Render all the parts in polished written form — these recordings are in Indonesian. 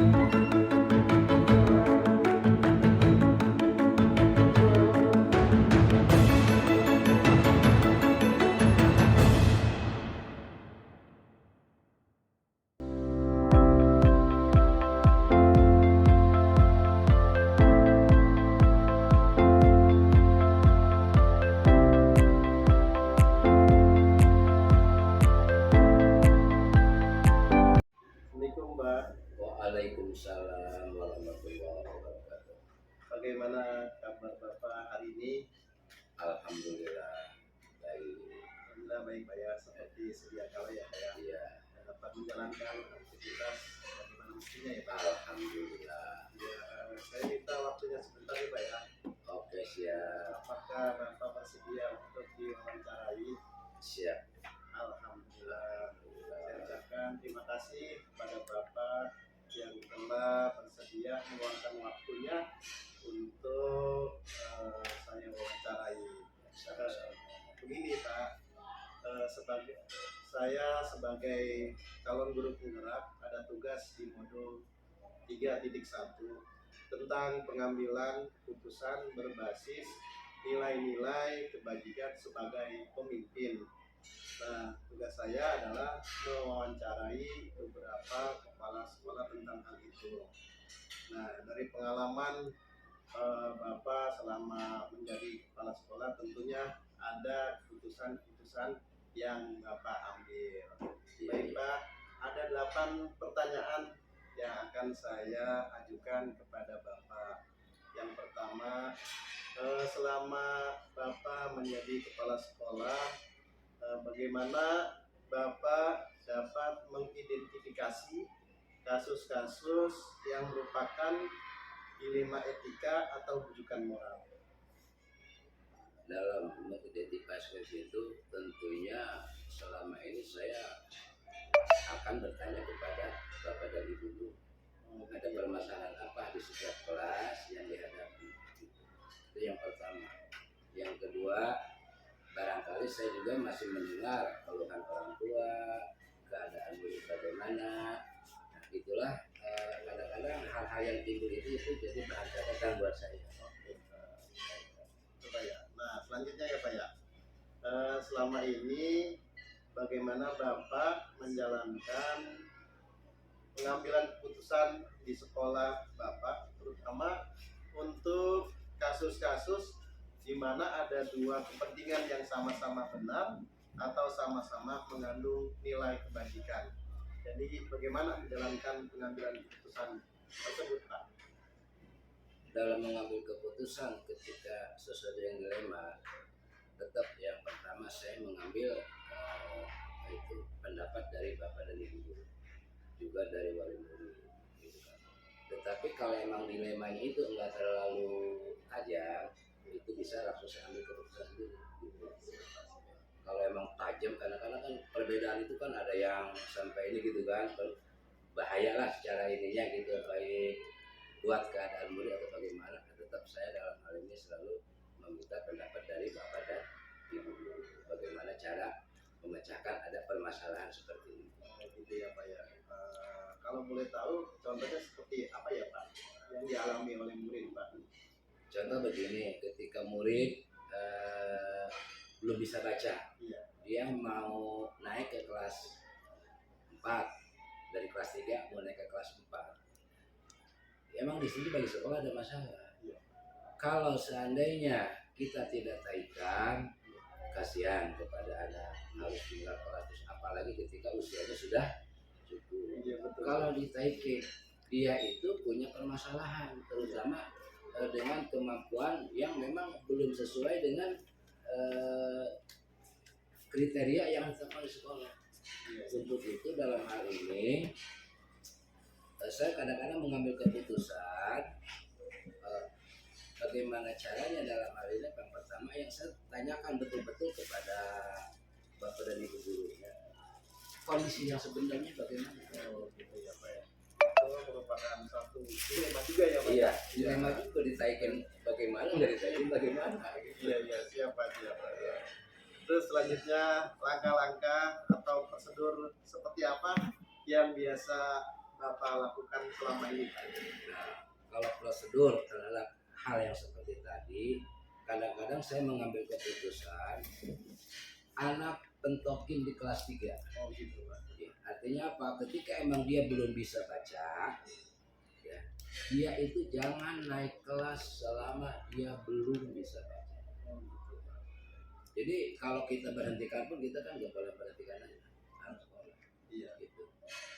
Assalamualaikum Mbak. Waalaikumsalam warahmatullahi wabarakatuh. Bagaimana kabar Bapak hari ini? Alhamdulillah baik. Alhamdulillah baik Pak ya, seperti sedia kala ya Pak ya. Iya, Dapat menjalankan aktivitas bagaimana mestinya ya Pak. alhamdulillah. Ya, saya minta waktunya sebentar ya Pak ya. Oke, siap. Apakah Bapak bersedia untuk diwawancarai? Siap. Alhamdulillah. Saya ucapkan terima kasih kepada Bapak yang telah bersedia meluangkan waktunya untuk saya wawancarai. Begini Pak, sebagai calon guru penggerak ada tugas di modul 3.1 tentang pengambilan keputusan berbasis nilai-nilai kebajikan sebagai pemimpin. Nah, tugas saya adalah mewawancarai beberapa kepala sekolah tentang hal itu. Nah, dari pengalaman Bapak selama menjadi kepala sekolah tentunya ada keputusan-keputusan yang Bapak ambil. Baik Pak, ada 8 pertanyaan yang akan saya ajukan kepada Bapak. Yang pertama, selama Bapak menjadi kepala sekolah, bagaimana Bapak dapat mengidentifikasi kasus-kasus yang merupakan dilema etika atau rujukan moral? Dalam mengidentifikasi itu tentunya selama ini saya akan bertanya kepada Bapak dan Ibu guru. Ada permasalahan apa di setiap kelas yang dihadapi. Itu yang pertama. Yang kedua, barangkali saya juga masih mendengar keluhan orang tua, keadaan murid bagaimana. Nah, itulah kadang-kadang hal-hal yang timbul itu jadi bahan catatan buat saya. Coba ya. Nah, selanjutnya ya Pak ya. Selama ini bagaimana Bapak menjalankan pengambilan keputusan di sekolah Bapak, terutama untuk kasus-kasus di mana ada dua kepentingan yang sama-sama benar atau sama-sama mengandung nilai kebajikan. Jadi bagaimana menjalankan pengambilan keputusan tersebut Pak? Dalam mengambil keputusan ketika sesuatu yang dilema, tetap yang pertama saya mengambil itu pendapat dari Bapak dan Ibu guru, juga dari wali murid, gitu kan. Tetapi kalau emang dilemanya itu enggak terlalu tajam, itu bisa langsung saya ambil keputusan sendiri. Gitu. Kalau emang tajam, kadang-kadang kan perbedaan itu kan ada yang sampai ini gitu kan, bahaya lah secara ininya gitu, baik buat keadaan murid atau bagaimana. Tetap saya dalam hal ini selalu meminta pendapat dari Bapak dan Ibu guru, bagaimana cara memecahkan ada permasalahan seperti ini. Gitu ya Pak ya. Kalau boleh tahu contohnya seperti apa ya Pak yang dialami oleh murid Pak? Contoh begini, ketika murid belum bisa baca, Iya. dia mau naik ke kelas 4, dari kelas 3 mau naik ke kelas 4. Emang di sini bagi sekolah ada masalah. Iya. Kalau seandainya kita tidak taikan, kasihan kepada anak harus tinggal kelas, apalagi ketika usianya sudah cukup. Iya, betul. Kalau ditaikin, dia itu punya permasalahan, terutama dengan kemampuan yang memang belum sesuai dengan kriteria yang ditetapkan di sekolah. Iya. Untuk itu dalam hal ini saya kadang-kadang mengambil keputusan bagaimana caranya dalam hal ini. Yang pertama yang saya tanyakan betul-betul kepada Bapak dan Ibu guru, kondisi yang sebenarnya bagaimana. Oh, gitu ya Pak ya. Itu merupakan satu dilema juga ya Pak. Iya, dilema juga ditaikin bagaimana, nggak ditaikin bagaimana. Iya, siap Pak ya. Terus selanjutnya langkah-langkah atau prosedur seperti apa yang biasa Bapak lakukan selama ini, Pak? Nah, kalau prosedur terhadap hal yang seperti tadi, kadang-kadang saya mengambil keputusan anak pentokin di kelas 3. Oh gitu, Pak. Ya, artinya apa? Ketika emang dia belum bisa baca, ya, dia itu jangan naik kelas selama dia belum bisa baca. Oh gitu, Pak. Jadi kalau kita berhentikan pun kita kan nggak boleh berhentikan aja, harus sekolah. Iya. Gitu.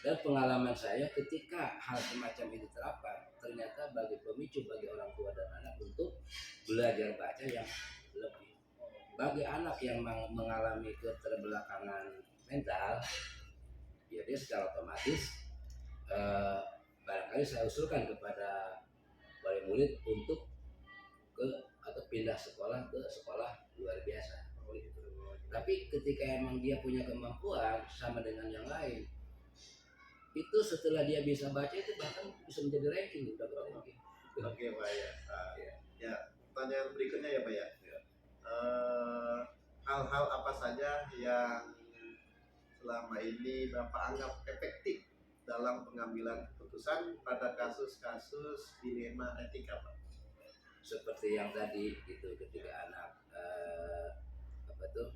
Dan pengalaman saya ketika hal semacam ini diterapkan, ternyata bagi pemicu bagi orang tua dan anak untuk belajar baca yang lebih. Bagi anak yang mengalami keterbelakangan mental, ya dia secara otomatis barangkali saya usulkan kepada wali murid untuk ke atau pindah sekolah ke sekolah luar biasa. Tapi ketika emang dia punya kemampuan sama dengan yang lain, itu setelah dia bisa baca itu bahkan bisa menjadi ranking, udah ranking. Oke, Pak ya. Ya, pertanyaan berikutnya ya, Pak ya. Hal-hal apa saja yang selama ini Bapak anggap efektif dalam pengambilan keputusan pada kasus-kasus dilema etika, Pak? Seperti yang tadi gitu, ketika anak apa tuh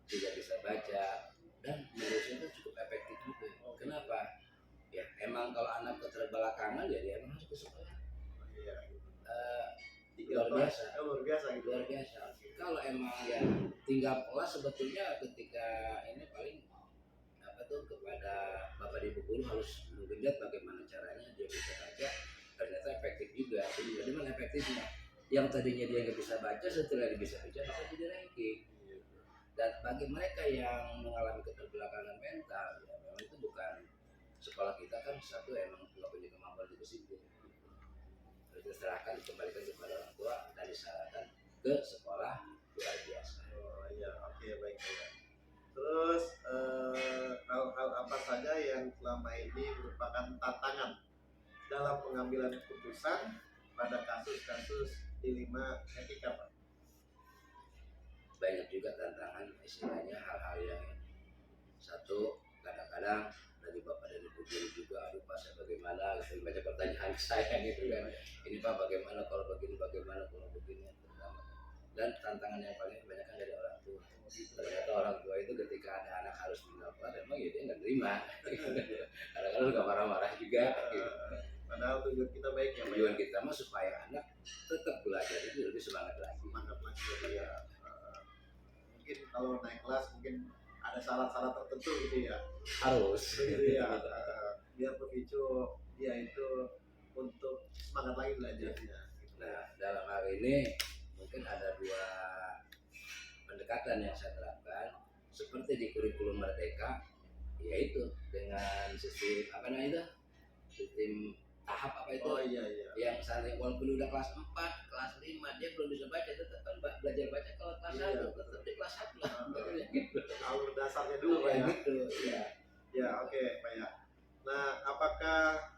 tidak bisa baca, dan menurut itu cukup efektif juga. Kenapa? Ya emang kalau anak keterbelakangan ya dia emang harus ke sekolah. Iya. Luar biasa. Luar biasa gitu. Luar biasa. Kalau emang ya tinggal kelas sebetulnya ketika ini paling apa tuh kepada bapak ibu guru harus menggenjot bagaimana caranya dia bisa baca, ternyata efektif juga. Jadi bagaimana efektifnya? Yang tadinya dia nggak bisa baca, setelah dia bisa baca maka jadi ranking. Dan bagi mereka yang mengalami keterbelakangan mental, ya memang itu bukan sekolah kita kan satu emang nggak punya kemampuan itu sih. Harus diserahkan dikembalikan kepada orang tua dan disarankan ke sekolah luar biasa. Oh iya, oke, baik ya. Terus hal-hal apa saja yang selama ini merupakan tantangan dalam pengambilan keputusan pada kasus-kasus dilema etika, Pak? Banyak juga tantangan, istilahnya hal-hal yang satu kadang-kadang dari bapak dan ibu guru juga, aduh pak saya bagaimana, gitu, banyak pertanyaan saya gitu kan, ini pak bagaimana kalau begini, bagaimana kalau begini, terutama. Dan tantangan yang paling kebanyakan dari orang tua. Ternyata orang tua itu ketika ada anak harus mendapat, emang ya dia nggak terima. Kadang-kadang suka marah-marah juga. Gitu. Padahal tujuan kita baik ya, Pak. Tujuan kita mah supaya anak tetap belajar itu lebih semangat lagi. Semangat lagi ya. Mungkin kalau naik kelas mungkin ada syarat-syarat tertentu gitu ya. Harus. Gitu ya. Biar pemicu dia itu untuk semangat lagi belajarnya. Nah, dalam hal ini mungkin ada dua pendekatan yang saya terapkan seperti di kurikulum Merdeka, yaitu dengan sistem apa namanya itu? Sistem tahap apa itu? Oh iya. Yang misalnya walaupun udah kelas 4, kelas 5 dia belum bisa baca, tetap kan belajar baca kalau kelas 1, tetap di kelas 1 lah. Gitu. Alur dasarnya dulu, Pak ya. Gitu, ya. Ya, oke, Pak ya. Nah, apakah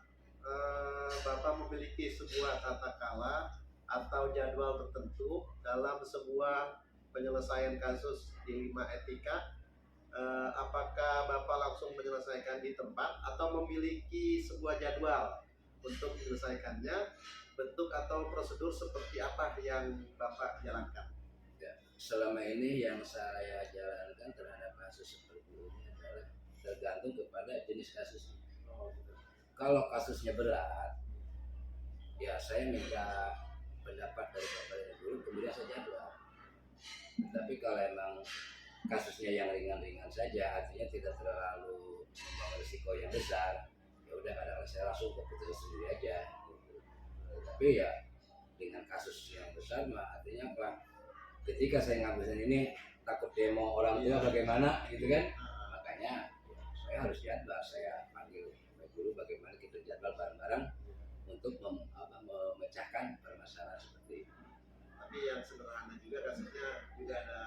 Bapak memiliki sebuah tata kala atau jadwal tertentu dalam sebuah penyelesaian kasus dilema etika? Apakah Bapak langsung menyelesaikan di tempat atau memiliki sebuah jadwal untuk menyelesaikannya? Bentuk atau prosedur seperti apa yang Bapak jalankan? Ya, selama ini yang saya jalankan terhadap kasus seperti ini adalah tergantung kepada jenis kasusnya. Kalau kasusnya berat, ya saya minta pendapat dari bapak dan guru, kemudian saya jadwal. Tapi kalau emang kasusnya yang ringan-ringan saja, artinya tidak terlalu membawa risiko yang besar, ya udah kadang-kadang saya langsung keputusan sendiri aja. Tapi ya dengan kasus yang besar, mah artinya apa? Ketika saya ngambilin ini takut demo orang tua bagaimana, gitu kan? Makanya ya, saya harus jadwal, saya panggil dulu bagaimana kita jadwal bareng-bareng untuk memecahkan permasalahan seperti ini. Tapi yang sederhana juga kasusnya juga ada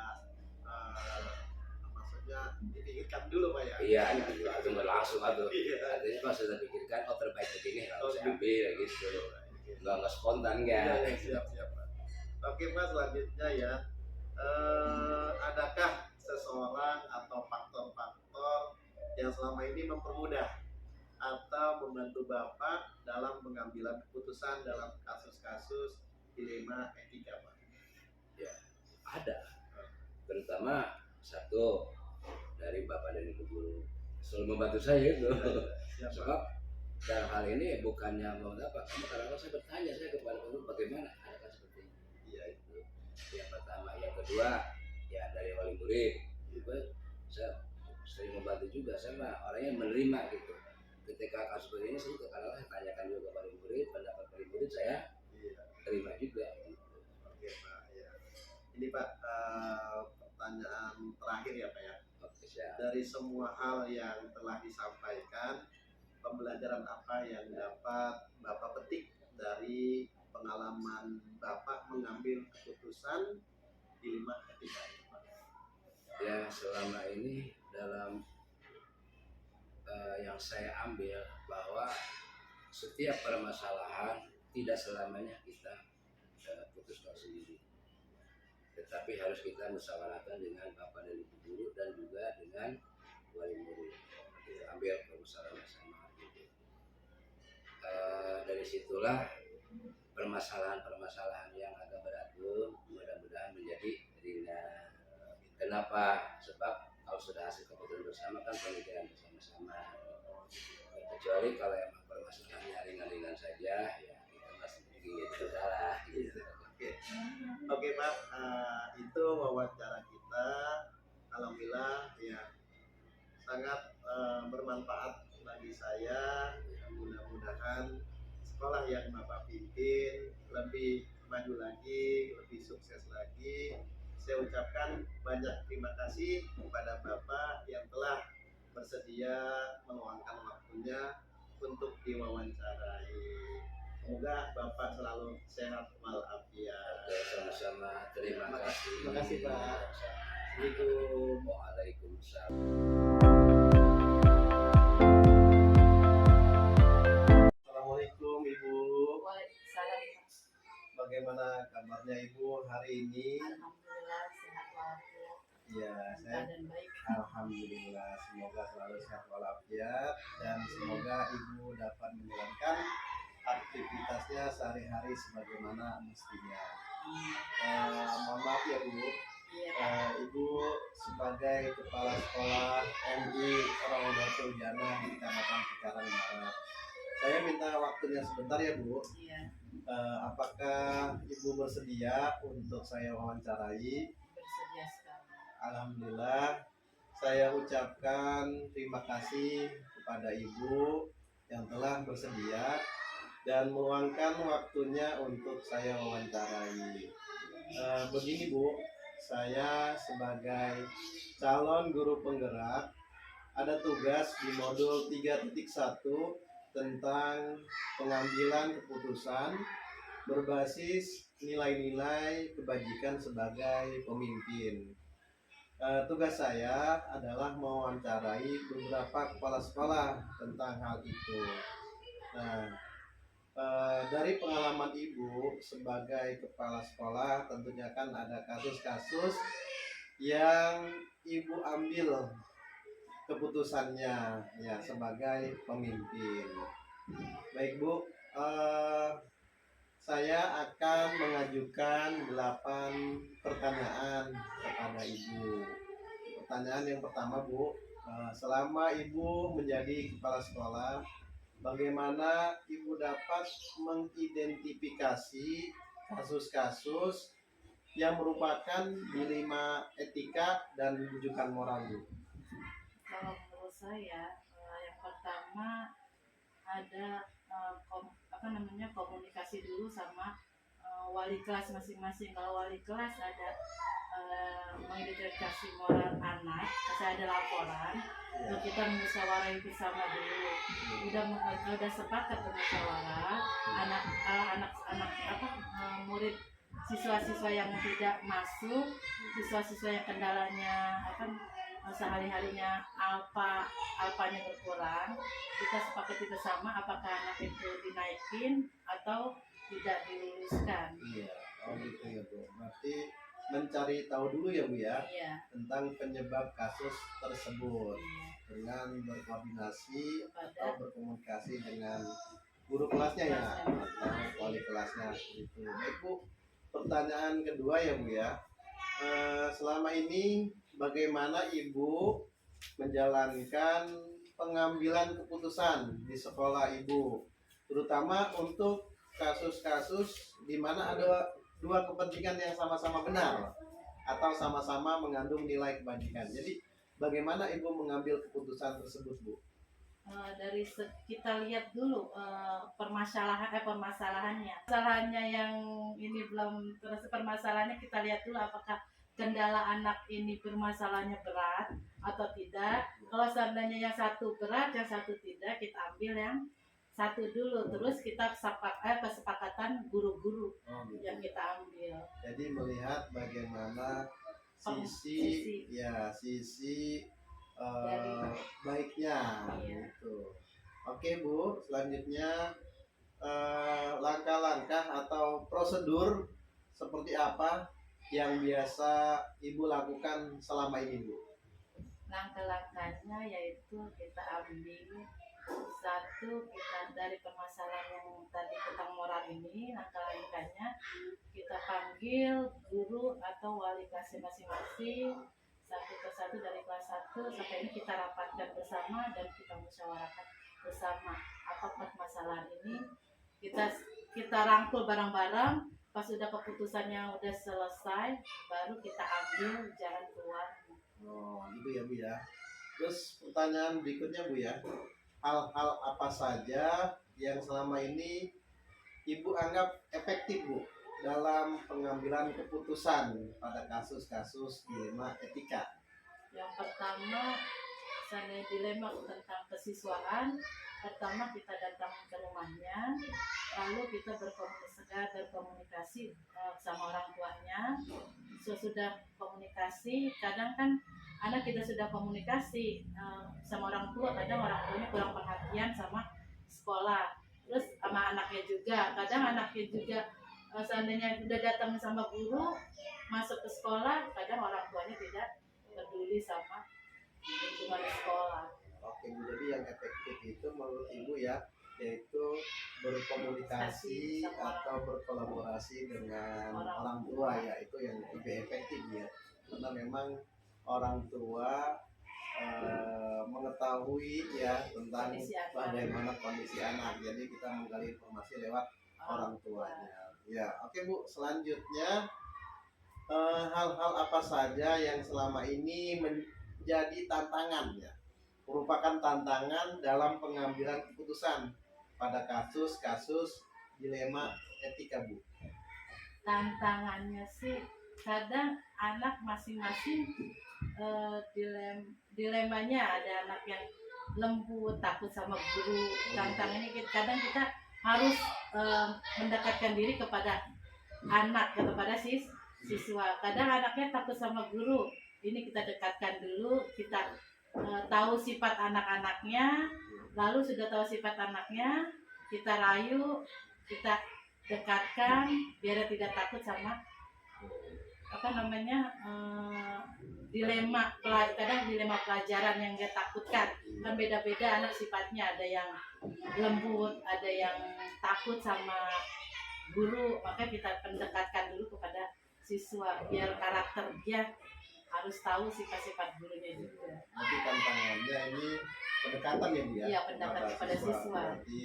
maksudnya dipikirkan dulu, Pak ya. Iya, itu langsung atau artinya pas sudah pikirkan terbaik begini harus saya ambil gitu, nggak spontan kan. Siap, Pak. Oke, Pak, selanjutnya ya, adakah seseorang atau faktor-faktor yang selama ini mempermudah atau membantu Bapak dalam pengambilan keputusan dalam kasus-kasus dilema etika, Pak? Ya, ada. Terutama satu dari Bapak dan Ibu guru selalu membantu saya itu. Siapa? Sebab dalam hal ini bukannya mau apa, kamu kadang saya bertanya saya kepada guru bagaimana, adakah seperti ini? Iya itu. Yang pertama, yang kedua ya dari wali murid juga saya sering membantu juga, saya mah orangnya menerima gitu. Ketika kasus seperti ini saya juga kadang saya tanyakan juga kepada murid, pendapat wali murid saya terima juga. Oke Pak, ya. Ini Pak, pertanyaan terakhir ya Pak ya. Oke, siap. Dari semua hal yang telah disampaikan, pembelajaran apa yang dapat Bapak petik dari pengalaman Bapak mengambil keputusan dilema etika ini, Pak? Ya, selama ini dalam yang saya ambil bahwa setiap permasalahan tidak selamanya kita putuskan sendiri, tetapi harus kita musyawarahkan dengan Bapak dan Ibu guru dan juga dengan wali murid. Kita ambil permasalahan bersama gitu. Dari situlah permasalahan-permasalahan yang agak berat itu mudah-mudahan menjadi ringan. Kenapa? Sebab kalau sudah hasil keputusan bersama kan pemikiran bersama-sama. Kecuali kalau emang permasalahannya ringan-ringan saja, ya kita masih begini salah. Gitu. Oke Pak, itu wawancara kita. Alhamdulillah ya sangat bermanfaat bagi saya. Mudah-mudahan sekolah yang Bapak pimpin lebih maju lagi, lebih sukses lagi. Saya ucapkan banyak terima kasih kepada Bapak yang telah bersedia meluangkan waktunya untuk diwawancarai. Semoga Bapak selalu sehat walafiat. Oke, sama-sama. Terima kasih. Terima kasih Pak. Assalamualaikum. Waalaikumsalam. Assalamualaikum Ibu. Waalaikumsalam. Bagaimana kabarnya Ibu hari ini? Alhamdulillah sehat walafiat. Ya, saya Dan baik. alhamdulillah semoga selalu sehat walafiat dan semoga Ibu dapat menjalankan aktivitasnya sehari-hari sebagaimana mestinya. Mohon maaf ya Bu, Iya. Ibu sebagai Kepala Sekolah MI Rawdatul Jannah di Kecamatan Cikarang Barat. Saya minta waktunya sebentar ya Bu. Iya. Apakah Ibu bersedia untuk saya wawancarai? Bersedia sekali. Alhamdulillah, saya ucapkan terima kasih kepada Ibu yang telah bersedia dan meluangkan waktunya untuk saya wawancarai. Begini Bu, saya sebagai calon guru penggerak ada tugas di modul 3.1 tentang pengambilan keputusan berbasis nilai-nilai kebajikan sebagai pemimpin. Tugas saya adalah mewawancarai beberapa kepala sekolah tentang hal itu. Nah, dari pengalaman Ibu sebagai kepala sekolah tentunya kan ada kasus-kasus yang Ibu ambil keputusannya ya sebagai pemimpin. Baik Bu, saya akan mengajukan 8 pertanyaan kepada Ibu. Pertanyaan yang pertama Bu, selama Ibu menjadi kepala sekolah, bagaimana Ibu dapat mengidentifikasi kasus-kasus yang merupakan dilema etika dan rujukan moral Bu? Kalau menurut saya, yang pertama ada komunikasi dulu sama wali kelas masing-masing. Kalau wali kelas ada mengidentifikasi moral anak, saya ada laporan, lalu kita musyawarah bersama dulu. Udah sepakat bermusyawarah, murid siswa-siswa yang tidak masuk, siswa-siswa yang kendalanya sehari-harinya alpanya berkurang, kita sepakati bersama apakah anak itu dinaikin atau tidak diluluskan. Iya, gitu ya Bu. Berarti mencari tahu dulu ya Bu ya, Iya. tentang penyebab kasus tersebut. Iya. dengan berkoordinasi Kepada atau berkomunikasi dengan guru kelasnya ya atau wali kelasnya itu. Baik Bu, pertanyaan kedua ya Bu ya. Selama ini bagaimana Ibu menjalankan pengambilan keputusan di sekolah Ibu, terutama untuk kasus-kasus di mana ada dua kepentingan yang sama-sama benar atau sama-sama mengandung nilai kebajikan. Jadi bagaimana Ibu mengambil keputusan tersebut, Bu? kita lihat dulu permasalahannya. Masalahnya yang ini belum terus permasalahannya, kita lihat dulu apakah kendala anak ini permasalahannya berat atau tidak. Kalau seandainya yang satu berat, yang satu tidak, kita ambil yang satu dulu. Terus kita kesepakatan guru-guru Gitu. yang kita ambil. Jadi melihat bagaimana sisi baiknya Iya. gitu. Oke Bu, selanjutnya langkah-langkah atau prosedur seperti apa yang biasa Ibu lakukan selama ini, Bu? Langkah-langkahnya yaitu kita ambil satu, kita dari permasalahan yang tadi tentang moral ini, langkah-langkahnya kita panggil guru atau wali kelas masing-masing satu persatu dari kelas 1 sampai ini kita rapatkan bersama dan kita musyawarahkan bersama apa permasalahan ini, kita rangkul bareng-bareng. Pas sudah keputusannya udah selesai, baru kita ambil jalan keluar. Oh, gitu ya Bu ya. Terus pertanyaan berikutnya Bu ya, hal-hal apa saja yang selama ini Ibu anggap efektif Bu dalam pengambilan keputusan pada kasus-kasus dilema etika? Yang pertama, misalnya dilema tentang kesiswaan, pertama kita datang ke rumahnya, lalu kita berkomunikasi sama orang tuanya. Sesudah komunikasi, kadang kan anak kita sudah komunikasi sama orang tua, kadang orang tuanya kurang perhatian sama sekolah. Terus sama anaknya juga, kadang anaknya juga seandainya udah datang sama guru, masuk ke sekolah, kadang orang tuanya tidak peduli sama lingkungan sekolah. Oke Bu, jadi yang efektif itu menurut Ibu ya, yaitu berkomunikasi atau berkolaborasi dengan orang tua ya, itu yang lebih efektif ya, karena memang orang tua mengetahui ya tentang bagaimana kondisi anak, jadi kita menggali informasi lewat orang tuanya ya. Oke Bu, selanjutnya hal-hal apa saja yang selama ini menjadi tantangan ya, merupakan tantangan dalam pengambilan keputusan pada kasus-kasus dilema etika Bu? Tantangannya sih kadang anak masing-masing dilemanya. Ada anak yang lembut, takut sama guru. Tantangannya kadang kita harus mendekatkan diri kepada anak, kepada siswa. Kadang anaknya takut sama guru, ini kita dekatkan dulu, kita tahu sifat anak-anaknya. Lalu sudah tahu sifat anaknya, kita rayu, kita dekatkan biar tidak takut sama dilema. Kadang dilema pelajaran yang dia takutkan kan beda-beda anak sifatnya, ada yang lembut, ada yang takut sama guru, maka kita pendekatkan dulu kepada siswa biar karakter dia harus tahu sifat-sifat gurunya juga. Nanti tantangannya ini pendekatan ya Bu ya? Iya, pendekatan kepada siswa. Berarti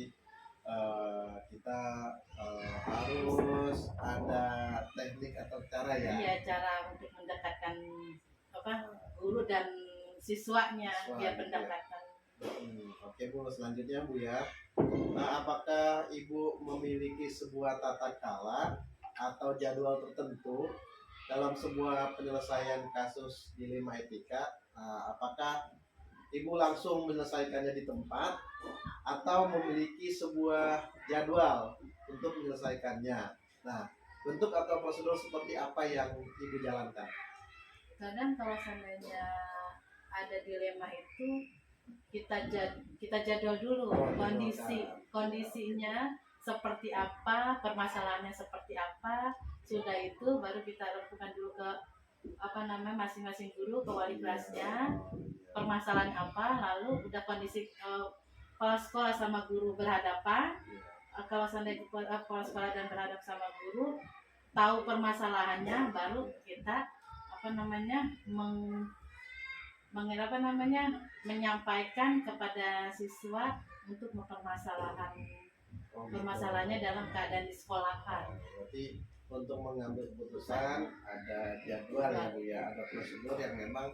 kita harus ada teknik atau cara ya? Iya, cara untuk mendekatkan guru dan siswanya biar pendekatan. Oke Bu, selanjutnya Bu ya, apakah Ibu memiliki sebuah tata cara atau jadwal tertentu dalam sebuah penyelesaian kasus dilema etika? Apakah Ibu langsung menyelesaikannya di tempat atau memiliki sebuah jadwal untuk menyelesaikannya? Nah, bentuk atau prosedur seperti apa yang Ibu jalankan? Kadang kalau seandainya ada dilema itu kita jadwal dulu kondisinya seperti apa, permasalahannya seperti apa. Sudah itu baru kita lakukan dulu ke masing-masing guru ke wali kelasnya permasalahan apa, lalu udah kondisi kepala sekolah sama guru berhadapan. Kalau seandainya kepala sekolah dan berhadap sama guru, tahu permasalahannya, baru kita menyampaikan kepada siswa untuk permasalahannya dalam keadaan di sekolahan. Berarti untuk mengambil keputusan ada jadwal ya Bu ya, ada prosedur yang memang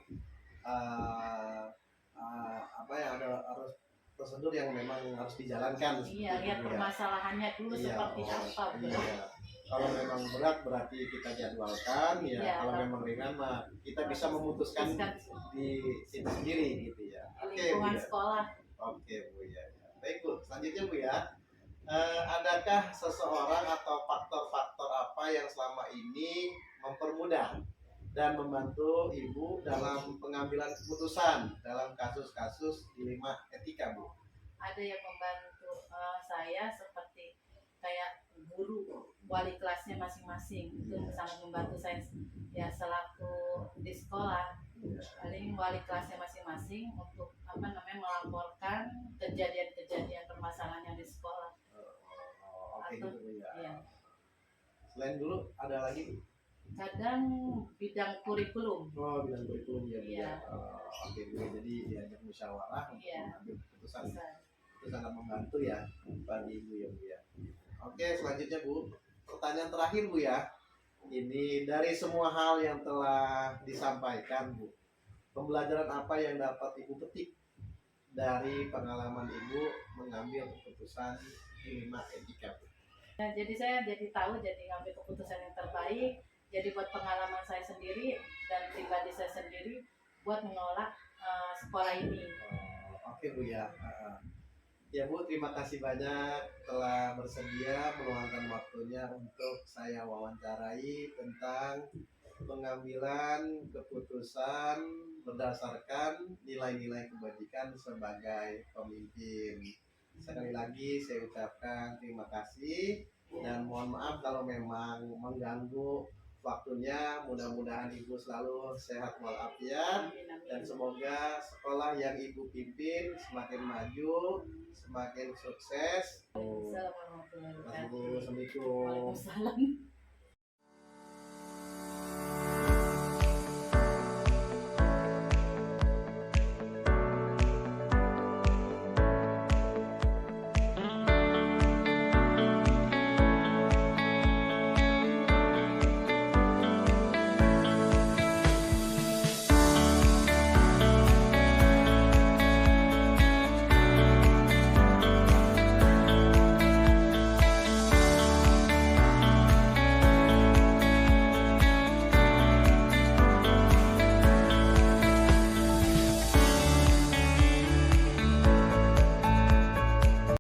harus prosedur yang memang harus dijalankan. Iya, lihat permasalahannya dulu seperti apa. Iya. Kalau memang berat berarti kita jadwalkan ya. Iya, kalau memang ringan mah kita bisa memutuskan di situ sendiri gitu ya. Oke, lingkungan Bu ya. sekolah. Oke Bu ya. Baik Bu, selanjutnya Bu ya. Adakah seseorang atau faktor-faktor apa yang selama ini mempermudah dan membantu Ibu dalam pengambilan keputusan dalam kasus-kasus dilema etika, Bu? Ada yang membantu saya seperti kayak guru, wali kelasnya masing-masing, itu sangat membantu saya ya selaku di sekolah. Paling wali kelasnya masing-masing untuk melaporkan kejadian-kejadian permasalahannya di sekolah. Oke, Atau, gitu ya. ya. Selain dulu ada lagi? Kadang bidang kurikulum. Oh, bidang kurikulum ya. Iya. Oke, Bu. Jadi diajak musyawarah untuk Iya. mengambil keputusan. Bisa. Itu sangat membantu ya bagi Ibu ya, Bu ya. Oke, selanjutnya Bu. Pertanyaan terakhir Bu ya. Ini dari semua hal yang telah disampaikan Bu, pembelajaran apa yang dapat Ibu petik dari pengalaman Ibu mengambil keputusan dilema etika, Bu? Nah, jadi saya tahu ngambil keputusan yang terbaik. Jadi buat pengalaman saya sendiri dan pribadi saya sendiri buat mengelola sekolah ini. Oke Bu ya. Ya Bu, terima kasih banyak telah bersedia meluangkan waktunya untuk saya wawancarai tentang pengambilan keputusan berdasarkan nilai-nilai kebajikan sebagai pemimpin. Sekali lagi saya ucapkan terima kasih dan mohon maaf kalau memang mengganggu waktunya. Mudah-mudahan Ibu selalu sehat walafiat dan semoga sekolah yang Ibu pimpin semakin maju, semakin sukses. Assalamualaikum warahmatullahi wabarakatuh. Assalamualaikum. Waalaikumsalam.